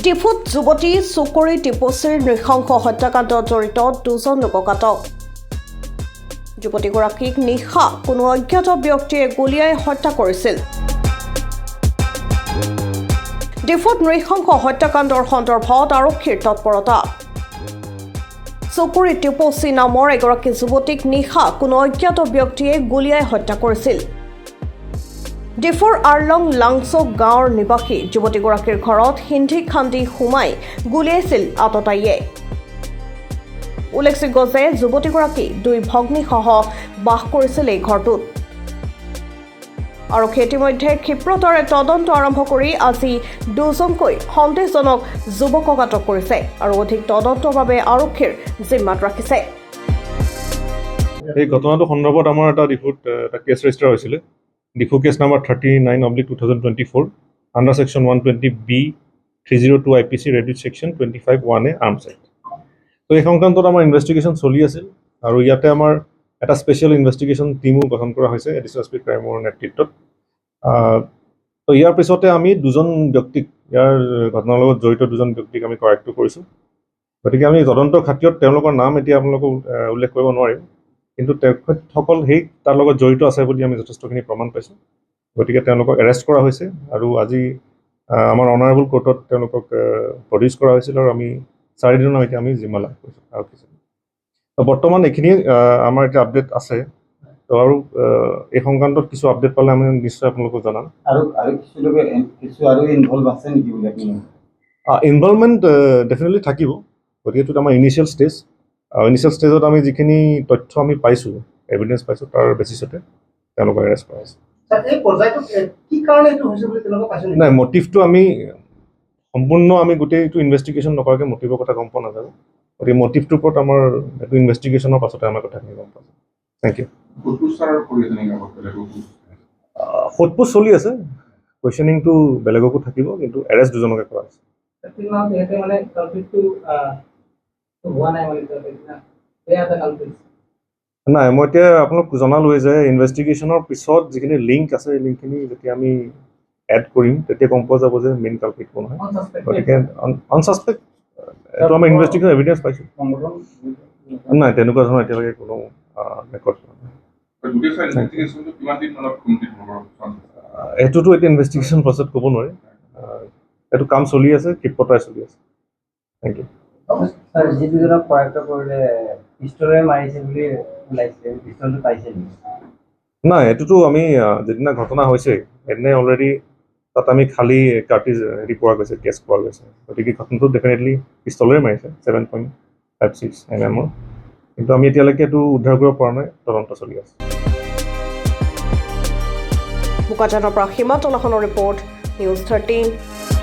ডিফুত যুৱতী চুকুৰি টিপচীৰ নৃশংস হত্যাকাণ্ডত জড়িত দুজন লোকক আটক যুৱতীগৰাকীক নিশা কোনো অজ্ঞাত ব্যক্তিয়ে গুলীয়াই হত্যা কৰিছিল ডিফুত নৃশংস হত্যাকাণ্ডৰ সন্দৰ্ভত আৰক্ষীৰ তৎপৰতা চুকুৰি টিপচী নামৰ এগৰাকী যুৱতীক নিশা কোনো অজ্ঞাত ব্যক্তিয়ে গুলীয়াই হত্যা কৰিছিল ডিফুৰ আৰলং লাংচক গাঁৱৰ নিবাসী যুৱতীগৰাকীৰ ঘৰত হিন্দী খান্দি সোমাই গুলীয়াইছিল আততায়ীয়ে উল্লেখযোগ্য যে যুৱতীগৰাকী দুই ভগ্নীসহ বাস কৰিছিল এই ঘৰটোত আৰক্ষীয়ে ইতিমধ্যে ক্ষিপ্ৰতাৰে তদন্ত আৰম্ভ কৰি আজি দুজনকৈ সন্দেহজনক যুৱকক আটক কৰিছে আৰু অধিক তদন্তৰ বাবে আৰক্ষীৰ জিম্মাত ৰাখিছে এই ঘটনাটো সন্দৰ্ভত আমাৰ এটা ডিফুত এটা কেছ ৰেজিষ্টাৰ হৈছিলে Diphu case number 39/2024 under section 120B 302 IPC read with section 25(1)A arms act তো এই সংক্ৰান্তত আমাৰ ইনভেষ্টিগেশ্যন চলি আছিল আৰু ইয়াতে আমাৰ এটা স্পেচিয়েল ইনভেষ্টিগেশ্যন টিমো গঠন কৰা হৈছে এডিশ্যনেল এছ পি ক্ৰাইমৰ নেতৃত্বত তো ইয়াৰ পিছতে আমি দুজন ব্যক্তিক ইয়াৰ ঘটনাৰ লগত জড়িত দুজন ব্যক্তিক আমি কৰায়ত্ব কৰিছোঁ গতিকে আমি তদন্তৰ খাতিৰত তেওঁলোকৰ নাম এতিয়া আপোনালোকক উল্লেখ কৰিব নোৱাৰিম কিন্তু তেখেতসকল সেই তাৰ লগত জড়িত আছে বুলি আমি যথেষ্টখিনি প্ৰমাণ পাইছোঁ গতিকে তেওঁলোকক এৰেষ্ট কৰা হৈছে আৰু আজি আমাৰ অনাৰেবল কোৰ্টত তেওঁলোকক প্ৰডিউচ কৰা হৈছিল আৰু আমি 4 দিনৰ এতিয়া আমি জিম্মা লাভ কৰিছোঁ আৰু কিছু তো বৰ্তমান এইখিনি আমাৰ এতিয়া আপডেট আছে তো আৰু এই সংক্ৰান্তত কিছু আপডেট পালে আমি নিশ্চয় আপোনালোকক জনাম আৰু ইনভলভ আছে নেকি বুলি আপুনি ইনভলভমেণ্ট ডেফিনেটলি থাকিব গতিকে এইটো আমাৰ ইনিচিয়েল ষ্টেজত আমি যিখিনি তথ্য আমি পাইছোঁ এভিডেঞ্চ পাইছোঁ তাৰ বেচিছতে তেওঁলোকক এৰেষ্ট কৰা হৈছে নাই মটিভটো আমি সম্পূৰ্ণ আমি গোটেইটো ইনভেষ্টিগেশ্যন নকৰাকৈ মটিভৰ কথা গম পোৱা নাযাব গতিকে মটিভটোৰ ওপৰত আমাৰ এইটো ইনভেষ্টিগেশ্যনৰ পাছতে আমাৰ কথাখিনি গম পোৱা যায় থেংক ইউ সোধপোছ চলি আছে কুৱেশ্যনিংটো বেলেগকো থাকিব কিন্তু এৰেষ্ট দুজনকে কৰা হৈছে নাই মই এতিয়া আপোনাক জনালোৱে যে ইনভেষ্টিগেশ্যনৰ পিছত যিখিনি লিংক আছে সেই লিংকখিনি যেতিয়া আমি এড কৰিম তেতিয়া গম পোৱা যাব যে মেইন কালপিট কোন হয় গতিকে আনচাছপেক্ট এইটো আমাৰ ইনভেষ্টিগেশ্যন এভিডেঞ্চ পাইছোঁ নাই তেনেকুৱা ধৰণৰ এতিয়ালৈকে কোনো ৰেকৰ্ড এইটোতো এতিয়া ইনভেষ্টিগেশ্যন প্ৰচেছ ক'ব নোৱাৰি এইটো কাম চলি আছে ক্ষিপ্ৰতাৰে চলি আছে থেংক ইউ ছাৰ যি দুজনক কৰায়ত্ব কৰিলে পিষ্টলেৰে মাৰিছে বুলি ওলাইছে পিষ্টলটো পাইছে নেকি নাই এইটোতো আমি যিদিনা ঘটনা হৈছে সেইদিনাই অলৰেডি তাত আমি খালী কাৰ্টিজ হেৰি পোৱা গৈছে কেছ পোৱা গৈছে গতিকে ঘটনাটো ডেফিনেটলি পিষ্টলেৰে মাৰিছে 7.56 mm কিন্তু আমি এতিয়ালৈকে এইটো উদ্ধাৰ কৰিব পৰা নাই তদন্ত চলি আছে বোকাজানৰ পৰা হিমাতল লাহনৰ ৰিপৰ্ট নিউজ 13